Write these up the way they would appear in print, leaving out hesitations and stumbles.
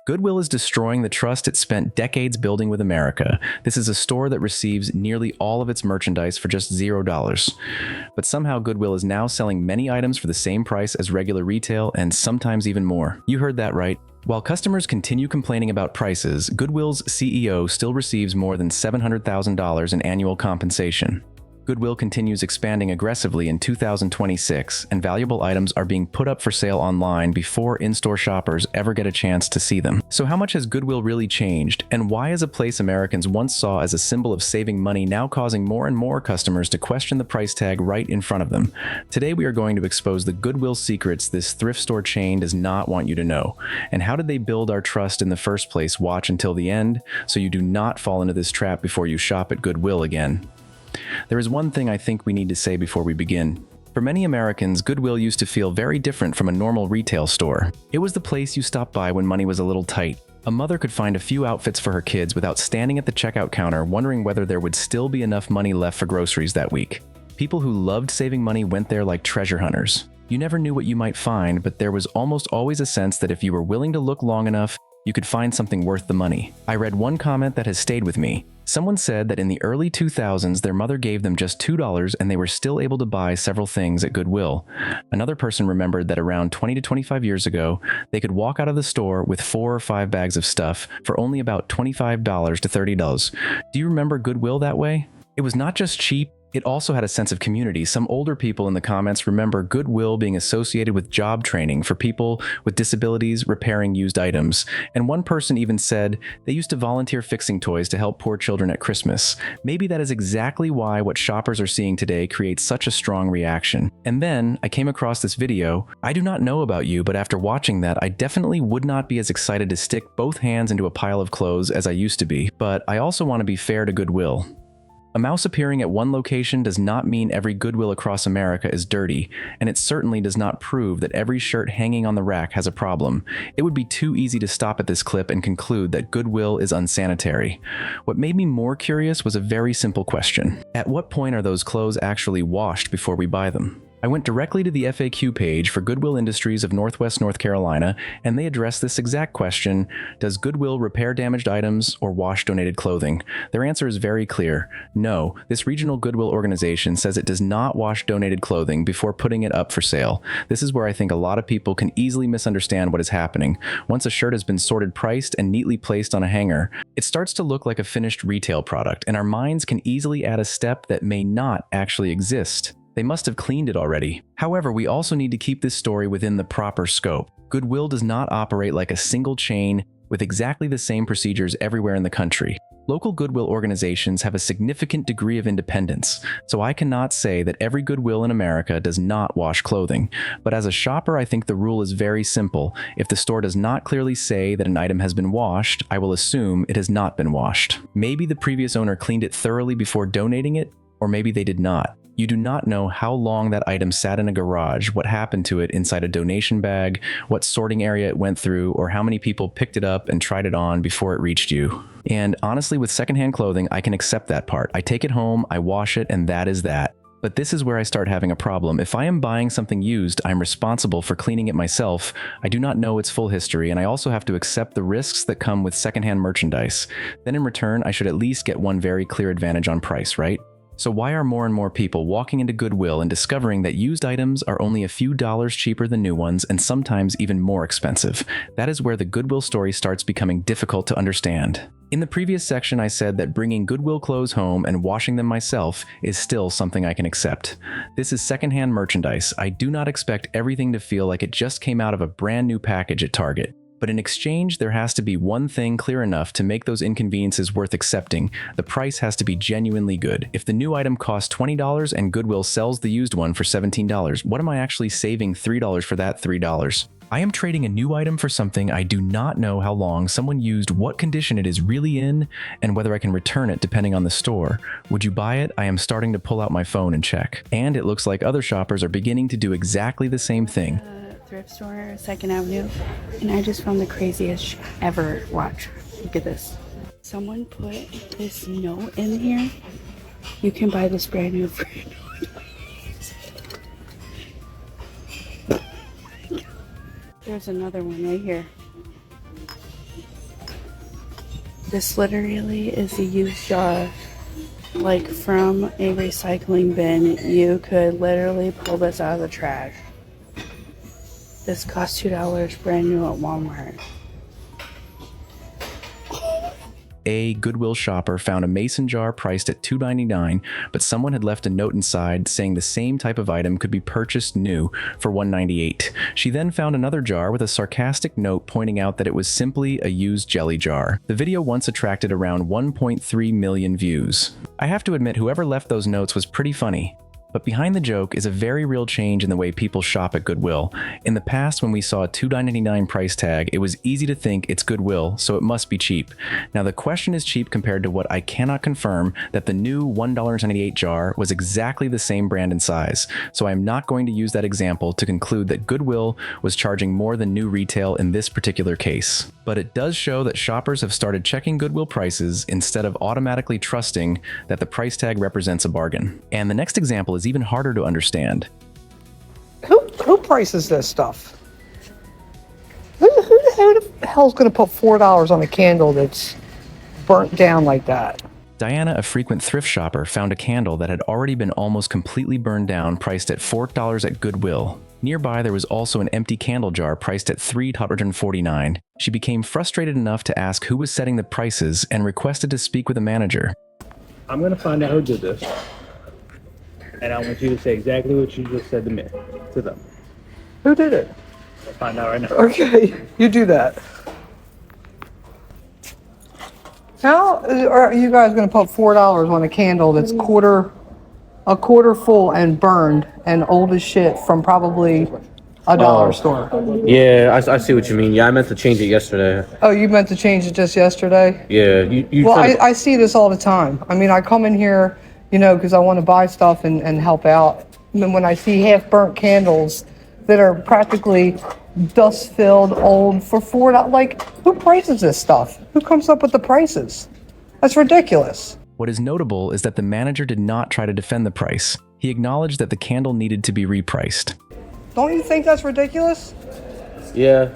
Goodwill is destroying the trust it spent decades building with America. This is a store that receives nearly all of its merchandise for just $0. But somehow Goodwill is now selling many items for the same price as regular retail and sometimes even more. You heard that right. While customers continue complaining about prices, Goodwill's CEO still receives more than $700,000 in annual compensation. Goodwill continues expanding aggressively in 2026, and valuable items are being put up for sale online before in-store shoppers ever get a chance to see them. So how much has Goodwill really changed, and why is a place Americans once saw as a symbol of saving money now causing more and more customers to question the price tag right in front of them? Today we are going to expose the Goodwill secrets this thrift store chain does not want you to know. And how did they build our trust in the first place? Watch until the end so you do not fall into this trap before you shop at Goodwill again. There is one thing I think we need to say before we begin. For many Americans, Goodwill used to feel very different from a normal retail store. It was the place you stopped by when money was a little tight. A mother could find a few outfits for her kids without standing at the checkout counter wondering whether there would still be enough money left for groceries that week. People who loved saving money went there like treasure hunters. You never knew what you might find, but there was almost always a sense that if you were willing to look long enough, you could find something worth the money. I read one comment that has stayed with me. Someone said that in the early 2000s, their mother gave them just $2 and they were still able to buy several things at Goodwill. Another person remembered that around 20 to 25 years ago, they could walk out of the store with 4 or 5 bags of stuff for only about $25 to $30. Do you remember Goodwill that way? It was not just cheap, it also had a sense of community. Some older people in the comments remember Goodwill being associated with job training for people with disabilities repairing used items. And one person even said they used to volunteer fixing toys to help poor children at Christmas. Maybe that is exactly why what shoppers are seeing today creates such a strong reaction. And then I came across this video. I do not know about you, but after watching that, I definitely would not be as excited to stick both hands into a pile of clothes as I used to be. But I also want to be fair to Goodwill. A mouse appearing at one location does not mean every Goodwill across America is dirty, and it certainly does not prove that every shirt hanging on the rack has a problem. It would be too easy to stop at this clip and conclude that Goodwill is unsanitary. What made me more curious was a very simple question. At what point are those clothes actually washed before we buy them? I went directly to the FAQ page for Goodwill Industries of Northwest North Carolina, and they addressed this exact question: does Goodwill repair damaged items or wash donated clothing? Their answer is very clear. No, this regional Goodwill organization says it does not wash donated clothing before putting it up for sale. This is where I think a lot of people can easily misunderstand what is happening. Once a shirt has been sorted, priced, and neatly placed on a hanger, it starts to look like a finished retail product, and our minds can easily add a step that may not actually exist. They must have cleaned it already. However, we also need to keep this story within the proper scope. Goodwill does not operate like a single chain with exactly the same procedures everywhere in the country. Local Goodwill organizations have a significant degree of independence, so I cannot say that every Goodwill in America does not wash clothing. But as a shopper, I think the rule is very simple. If the store does not clearly say that an item has been washed, I will assume it has not been washed. Maybe the previous owner cleaned it thoroughly before donating it, or maybe they did not. You do not know how long that item sat in a garage, what happened to it inside a donation bag, what sorting area it went through, or how many people picked it up and tried it on before it reached you. And honestly, with secondhand clothing, I can accept that part. I take it home, I wash it, and that is that. But this is where I start having a problem. If I am buying something used, I'm responsible for cleaning it myself. I do not know its full history, and I also have to accept the risks that come with secondhand merchandise. Then in return, I should at least get one very clear advantage on price, right? So why are more and more people walking into Goodwill and discovering that used items are only a few dollars cheaper than new ones and sometimes even more expensive? That is where the Goodwill story starts becoming difficult to understand. In the previous section, I said that bringing Goodwill clothes home and washing them myself is still something I can accept. This is secondhand merchandise. I do not expect everything to feel like it just came out of a brand new package at Target. But in exchange, there has to be one thing clear enough to make those inconveniences worth accepting. The price has to be genuinely good. If the new item costs $20 and Goodwill sells the used one for $17, what am I actually saving $3 for that $3? I am trading a new item for something I do not know how long someone used, what condition it is really in, and whether I can return it depending on the store. Would you buy it? I am starting to pull out my phone and check. And it looks like other shoppers are beginning to do exactly the same thing. Thrift store, 2nd Avenue, and I just found the craziest ever. Watch, look at this. Someone put this note in here. You can buy this brand new for $20. There's another one right here. This literally is a used jar. Like from a recycling bin, you could literally pull this out of the trash. This costs $2 brand new at Walmart. A Goodwill shopper found a mason jar priced at $2.99, but someone had left a note inside saying the same type of item could be purchased new for $1.98. She then found another jar with a sarcastic note pointing out that it was simply a used jelly jar. The video once attracted around 1.3 million views. I have to admit, whoever left those notes was pretty funny. But behind the joke is a very real change in the way people shop at Goodwill. In the past, when we saw a $2.99 price tag, it was easy to think it's Goodwill, so it must be cheap. Now the question is cheap compared to what I cannot confirm, that the new $1.98 jar was exactly the same brand and size. So I am not going to use that example to conclude that Goodwill was charging more than new retail in this particular case. But it does show that shoppers have started checking Goodwill prices instead of automatically trusting that the price tag represents a bargain. And the next example is even harder to understand. Who prices this stuff? Who the hell's going to put $4 on a candle that's burnt down like that? Diana, a frequent thrift shopper, found a candle that had already been almost completely burned down, priced at $4 at Goodwill. Nearby, there was also an empty candle jar priced at $3.49. She became frustrated enough to ask who was setting the prices and requested to speak with a manager. I'm going to find out who did this. And I want you to say exactly what you just said to them. Who did it? I'll find out right now. Okay, you do that. How are you guys going to put $4 on a candle that's a quarter full and burned and old as shit from probably a dollar store? Yeah, I see what you mean. Yeah, I meant to change it yesterday. Oh, you meant to change it just yesterday? Yeah, Well, I see this all the time. I mean, I come in here, because I want to buy stuff and help out. And when I see half burnt candles that are practically dust filled, old, for $4, like, who prices this stuff? Who comes up with the prices? That's ridiculous. What is notable is that the manager did not try to defend the price. He acknowledged that the candle needed to be repriced. Don't you think that's ridiculous? Yeah.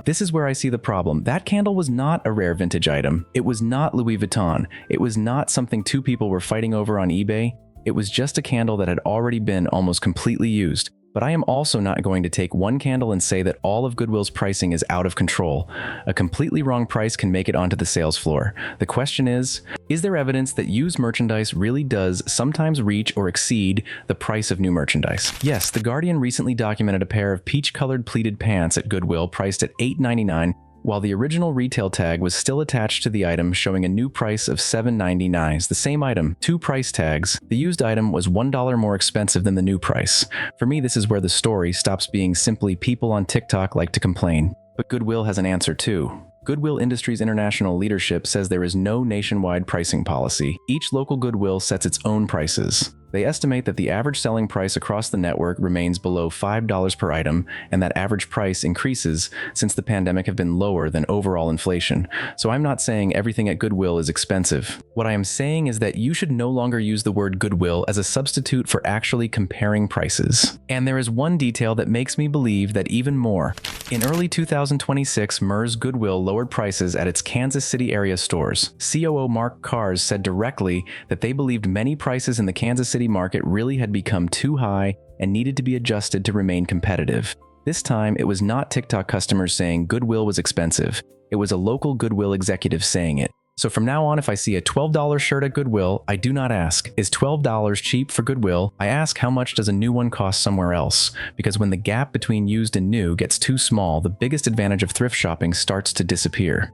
This is where I see the problem. That candle was not a rare vintage item. It was not Louis Vuitton. It was not something two people were fighting over on eBay. It was just a candle that had already been almost completely used. But I am also not going to take one candle and say that all of Goodwill's pricing is out of control. A completely wrong price can make it onto the sales floor. The question is there evidence that used merchandise really does sometimes reach or exceed the price of new merchandise? Yes, The Guardian recently documented a pair of peach-colored pleated pants at Goodwill priced at $8.99, while the original retail tag was still attached to the item, showing a new price of $7.99. The same item, two price tags. The used item was $1 more expensive than the new price. For me, this is where the story stops being simply people on TikTok like to complain. But Goodwill has an answer too. Goodwill Industries International leadership says there is no nationwide pricing policy. Each local Goodwill sets its own prices. They estimate that the average selling price across the network remains below $5 per item, and that average price increases since the pandemic have been lower than overall inflation. So I'm not saying everything at Goodwill is expensive. What I am saying is that you should no longer use the word Goodwill as a substitute for actually comparing prices. And there is one detail that makes me believe that even more. In early 2026, MERS Goodwill lowered prices at its Kansas City area stores. COO Mark Kars said directly that they believed many prices in the Kansas City market really had become too high and needed to be adjusted to remain competitive. This time, it was not TikTok customers saying Goodwill was expensive. It was a local Goodwill executive saying it. So from now on, if I see a $12 shirt at Goodwill, I do not ask, is $12 cheap for Goodwill? I ask, how much does a new one cost somewhere else? Because when the gap between used and new gets too small, the biggest advantage of thrift shopping starts to disappear.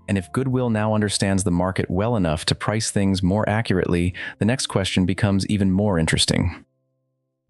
And if Goodwill now understands the market well enough to price things more accurately, the next question becomes even more interesting.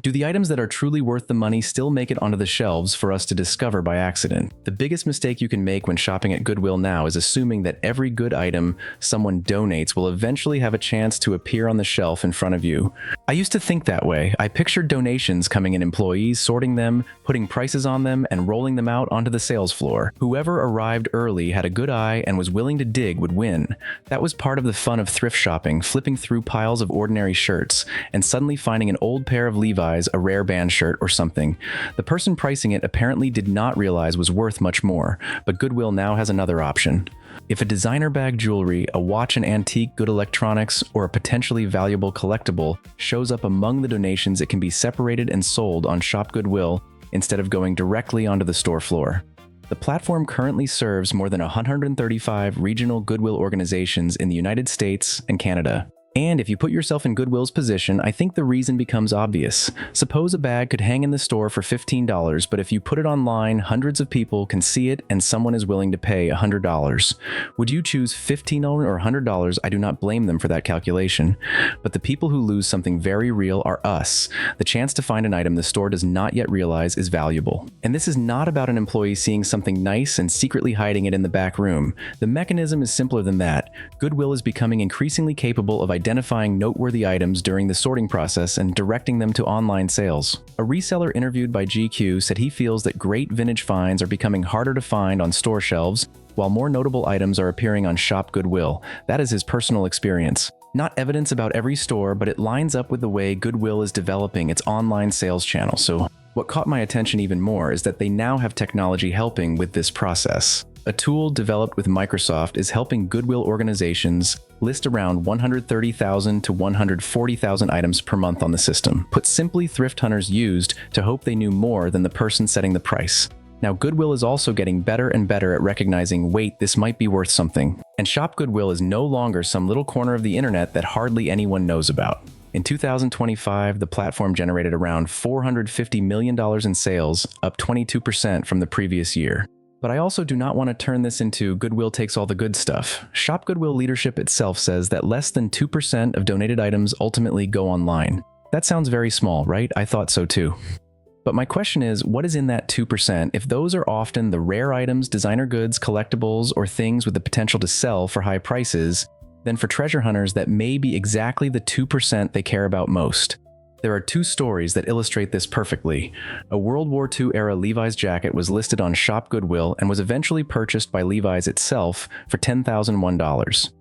Do the items that are truly worth the money still make it onto the shelves for us to discover by accident? The biggest mistake you can make when shopping at Goodwill now is assuming that every good item someone donates will eventually have a chance to appear on the shelf in front of you. I used to think that way. I pictured donations coming in, employees sorting them, putting prices on them, and rolling them out onto the sales floor. Whoever arrived early, had a good eye, and was willing to dig would win. That was part of the fun of thrift shopping, flipping through piles of ordinary shirts, and suddenly finding an old pair of Levi's, a rare band shirt or something. The person pricing it apparently did not realize was worth much more, but Goodwill now has another option. If a designer bag jewelry, a watch and antique good electronics, or a potentially valuable collectible shows up among the donations, it can be separated and sold on Shop Goodwill instead of going directly onto the store floor. The platform currently serves more than 135 regional Goodwill organizations in the United States and Canada. And if you put yourself in Goodwill's position, I think the reason becomes obvious. Suppose a bag could hang in the store for $15, but if you put it online, hundreds of people can see it and someone is willing to pay $100. Would you choose $15 or $100? I do not blame them for that calculation. But the people who lose something very real are us. The chance to find an item the store does not yet realize is valuable. And this is not about an employee seeing something nice and secretly hiding it in the back room. The mechanism is simpler than that. Goodwill is becoming increasingly capable of identifying noteworthy items during the sorting process and directing them to online sales. A reseller interviewed by GQ said he feels that great vintage finds are becoming harder to find on store shelves, while more notable items are appearing on Shop Goodwill. That is his personal experience. Not evidence about every store, but it lines up with the way Goodwill is developing its online sales channel. So what caught my attention even more is that they now have technology helping with this process. A tool developed with Microsoft is helping Goodwill organizations list around 130,000 to 140,000 items per month on the system. Put simply, thrift hunters used to hope they knew more than the person setting the price. Now, Goodwill is also getting better and better at recognizing, wait, this might be worth something. And Shop Goodwill is no longer some little corner of the internet that hardly anyone knows about. In 2025, the platform generated around $450 million in sales, up 22% from the previous year. But I also do not want to turn this into Goodwill takes all the good stuff. Shop Goodwill leadership itself says that less than 2% of donated items ultimately go online. That sounds very small, right? I thought so too. But my question is, what is in that 2% if those are often the rare items, designer goods, collectibles, or things with the potential to sell for high prices? Then for treasure hunters, that may be exactly the 2% they care about most. There are two stories that illustrate this perfectly. A World War II-era Levi's jacket was listed on Shop Goodwill and was eventually purchased by Levi's itself for $10,001.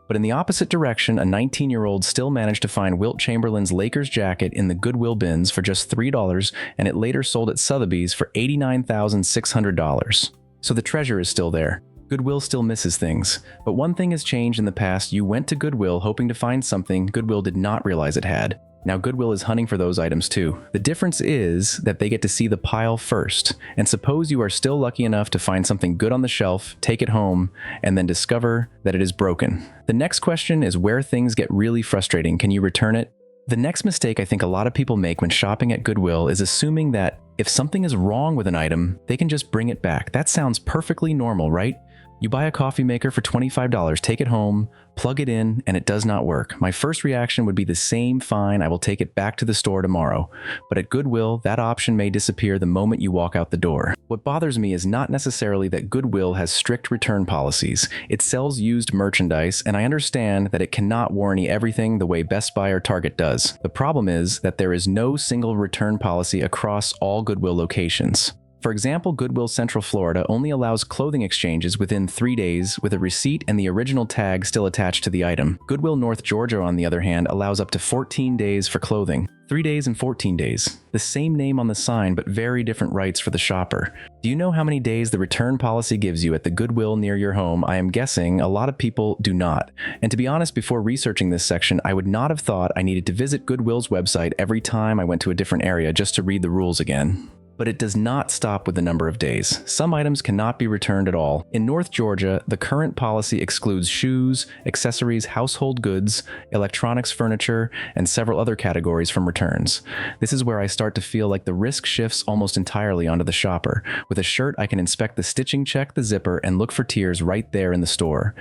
But in the opposite direction, a 19-year-old still managed to find Wilt Chamberlain's Lakers jacket in the Goodwill bins for just $3, and it later sold at Sotheby's for $89,600. So the treasure is still there. Goodwill still misses things. But one thing has changed in the past. You went to Goodwill hoping to find something Goodwill did not realize it had. Now Goodwill is hunting for those items too. The difference is that they get to see the pile first. And suppose you are still lucky enough to find something good on the shelf, take it home, and then discover that it is broken. The next question is where things get really frustrating. Can you return it? The next mistake I think a lot of people make when shopping at Goodwill is assuming that if something is wrong with an item, they can just bring it back. That sounds perfectly normal, right? You buy a coffee maker for $25, take it home, plug it in, and it does not work. My first reaction would be the same, fine, I will take it back to the store tomorrow. But at Goodwill, that option may disappear the moment you walk out the door. What bothers me is not necessarily that Goodwill has strict return policies. It sells used merchandise, and I understand that it cannot warranty everything the way Best Buy or Target does. The problem is that there is no single return policy across all Goodwill locations. For example, Goodwill Central Florida only allows clothing exchanges within 3 days with a receipt and the original tag still attached to the item. Goodwill North Georgia, on the other hand, allows up to 14 days for clothing. 3 days and 14 days. The same name on the sign, but very different rights for the shopper. Do you know how many days the return policy gives you at the Goodwill near your home? I am guessing a lot of people do not. And to be honest, before researching this section, I would not have thought I needed to visit Goodwill's website every time I went to a different area just to read the rules again. But it does not stop with the number of days. Some items cannot be returned at all. In North Georgia, the current policy excludes shoes, accessories, household goods, electronics, furniture, and several other categories from returns. This is where I start to feel like the risk shifts almost entirely onto the shopper. With a shirt, I can inspect the stitching, check the zipper, and look for tears right there in the store.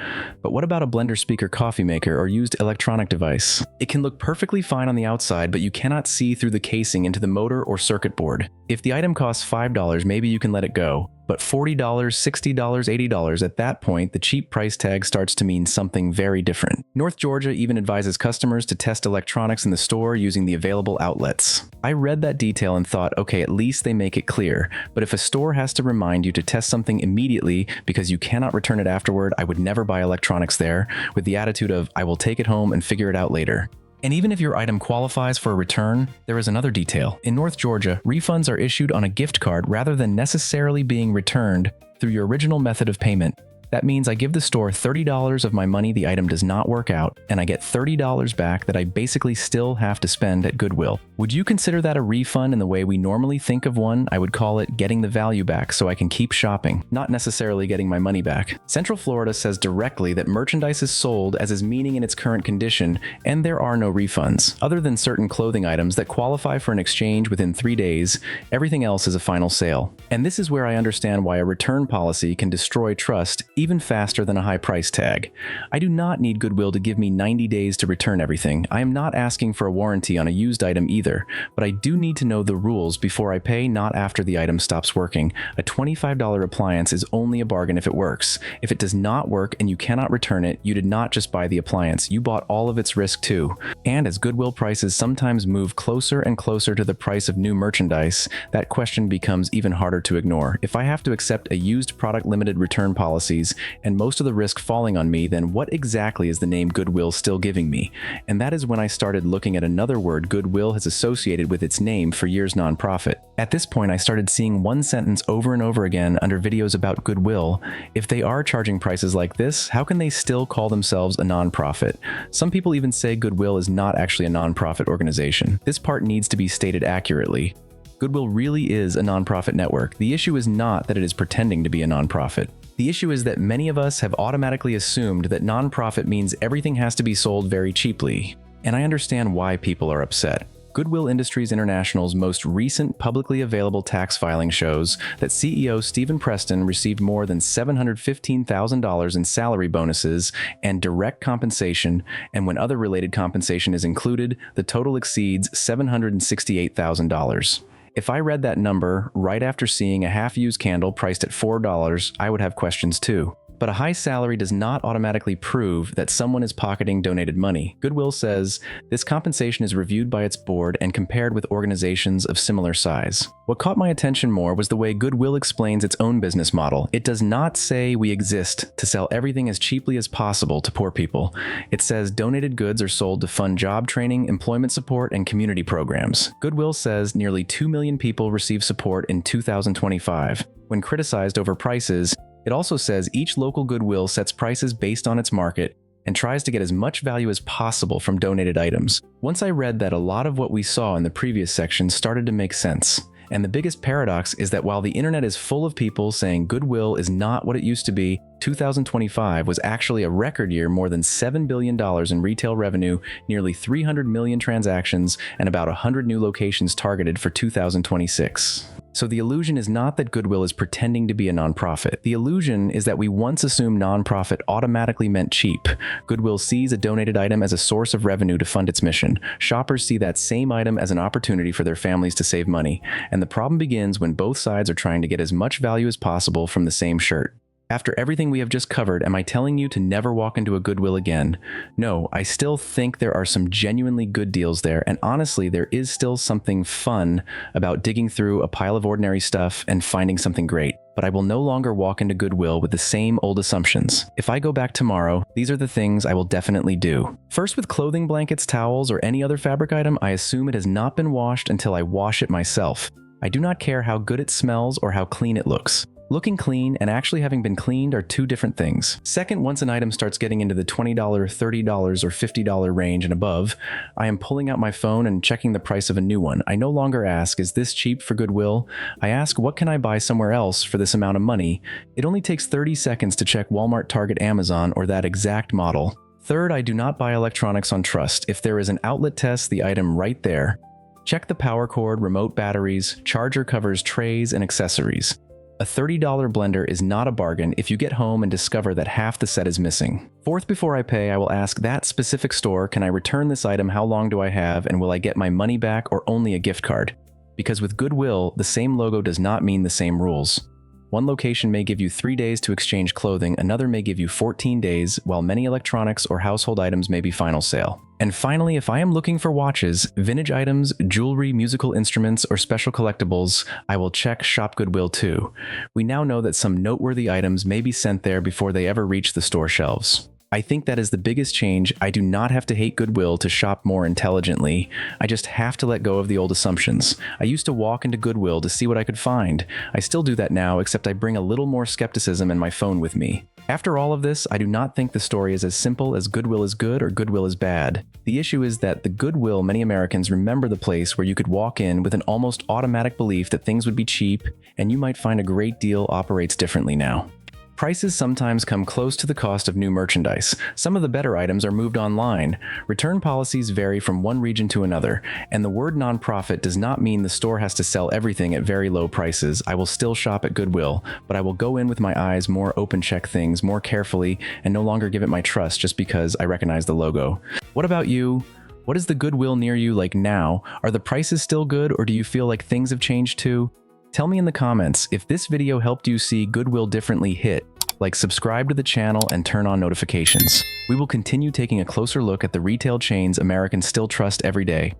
But what about a blender, speaker, coffee maker, or used electronic device? It can look perfectly fine on the outside, but you cannot see through the casing into the motor or circuit board. If the item costs $5, maybe you can let it go. But $40, $60, $80, at that point, the cheap price tag starts to mean something very different. North Georgia even advises customers to test electronics in the store using the available outlets. I read that detail and thought, okay, at least they make it clear. But if a store has to remind you to test something immediately because you cannot return it afterward, I would never buy electronics there, with the attitude of, I will take it home and figure it out later. And even if your item qualifies for a return, there is another detail. In North Georgia, refunds are issued on a gift card rather than necessarily being returned through your original method of payment. That means I give the store $30 of my money the item does not work out, and I get $30 back that I basically still have to spend at Goodwill. Would you consider that a refund in the way we normally think of one? I would call it getting the value back so I can keep shopping, not necessarily getting my money back. Central Florida says directly that merchandise is sold as is meaning in its current condition, and there are no refunds. Other than certain clothing items that qualify for an exchange within 3 days, everything else is a final sale. And this is where I understand why a return policy can destroy trust even faster than a high price tag. I do not need Goodwill to give me 90 days to return everything. I am not asking for a warranty on a used item either, but I do need to know the rules before I pay, not after the item stops working. A $25 appliance is only a bargain if it works. If it does not work and you cannot return it, you did not just buy the appliance, you bought all of its risk too. And as Goodwill prices sometimes move closer and closer to the price of new merchandise, that question becomes even harder to ignore. If I have to accept a used product limited return policies and most of the risk falling on me, then what exactly is the name Goodwill still giving me? And that is when I started looking at another word Goodwill has associated with its name for years: nonprofit. At this point, I started seeing one sentence over and over again under videos about Goodwill. If they are charging prices like this, how can they still call themselves a nonprofit? Some people even say Goodwill is not actually a nonprofit organization. This part needs to be stated accurately. Goodwill really is a nonprofit network. The issue is not that it is pretending to be a nonprofit. The issue is that many of us have automatically assumed that nonprofit means everything has to be sold very cheaply. And I understand why people are upset. Goodwill Industries International's most recent publicly available tax filing shows that CEO Stephen Preston received more than $715,000 in salary bonuses and direct compensation, and when other related compensation is included, the total exceeds $768,000. If I read that number right after seeing a half-used candle priced at $4, I would have questions too. But a high salary does not automatically prove that someone is pocketing donated money. Goodwill says this compensation is reviewed by its board and compared with organizations of similar size. What caught my attention more was the way Goodwill explains its own business model. It does not say we exist to sell everything as cheaply as possible to poor people. It says donated goods are sold to fund job training, employment support, and community programs. Goodwill says nearly 2 million people receive support in 2025. When criticized over prices, it also says each local Goodwill sets prices based on its market and tries to get as much value as possible from donated items. Once I read that, a lot of what we saw in the previous section started to make sense. And the biggest paradox is that while the internet is full of people saying Goodwill is not what it used to be, 2025 was actually a record year: more than $7 billion in retail revenue, nearly 300 million transactions, and about 100 new locations targeted for 2026. So the illusion is not that Goodwill is pretending to be a nonprofit. The illusion is that we once assumed nonprofit automatically meant cheap. Goodwill sees a donated item as a source of revenue to fund its mission. Shoppers see that same item as an opportunity for their families to save money. And the problem begins when both sides are trying to get as much value as possible from the same shirt. After everything we have just covered, am I telling you to never walk into a Goodwill again? No, I still think there are some genuinely good deals there, and honestly, there is still something fun about digging through a pile of ordinary stuff and finding something great. But I will no longer walk into Goodwill with the same old assumptions. If I go back tomorrow, these are the things I will definitely do. First, with clothing, blankets, towels, or any other fabric item, I assume it has not been washed until I wash it myself. I do not care how good it smells or how clean it looks. Looking clean and actually having been cleaned are two different things. Second, once an item starts getting into the $20, $30, or $50 range and above, I am pulling out my phone and checking the price of a new one. I no longer ask, is this cheap for Goodwill? I ask, what can I buy somewhere else for this amount of money? It only takes 30 seconds to check Walmart, Target, Amazon, or that exact model. Third, I do not buy electronics on trust. If there is an outlet test, the item right there. Check the power cord, remote batteries, charger covers, trays, and accessories. A $30 blender is not a bargain if you get home and discover that half the set is missing. Fourth, before I pay, I will ask that specific store, can I return this item, how long do I have, and will I get my money back or only a gift card? Because with Goodwill, the same logo does not mean the same rules. One location may give you 3 days to exchange clothing, another may give you 14 days, while many electronics or household items may be final sale. And finally, if I am looking for watches, vintage items, jewelry, musical instruments, or special collectibles, I will check Shop Goodwill too. We now know that some noteworthy items may be sent there before they ever reach the store shelves. I think that is the biggest change. I do not have to hate Goodwill to shop more intelligently. I just have to let go of the old assumptions. I used to walk into Goodwill to see what I could find. I still do that now, except I bring a little more skepticism and my phone with me. After all of this, I do not think the story is as simple as Goodwill is good or Goodwill is bad. The issue is that the Goodwill many Americans remember the place where you could walk in with an almost automatic belief that things would be cheap, and you might find a great deal operates differently now. Prices sometimes come close to the cost of new merchandise. Some of the better items are moved online. Return policies vary from one region to another, and the word nonprofit does not mean the store has to sell everything at very low prices. I will still shop at Goodwill, but I will go in with my eyes more open, check things more carefully, and no longer give it my trust just because I recognize the logo. What about you? What is the Goodwill near you like now? Are the prices still good, or do you feel like things have changed too? Tell me in the comments. If this video helped you see Goodwill differently, hit like, subscribe to the channel, and turn on notifications. We will continue taking a closer look at the retail chains Americans still trust every day.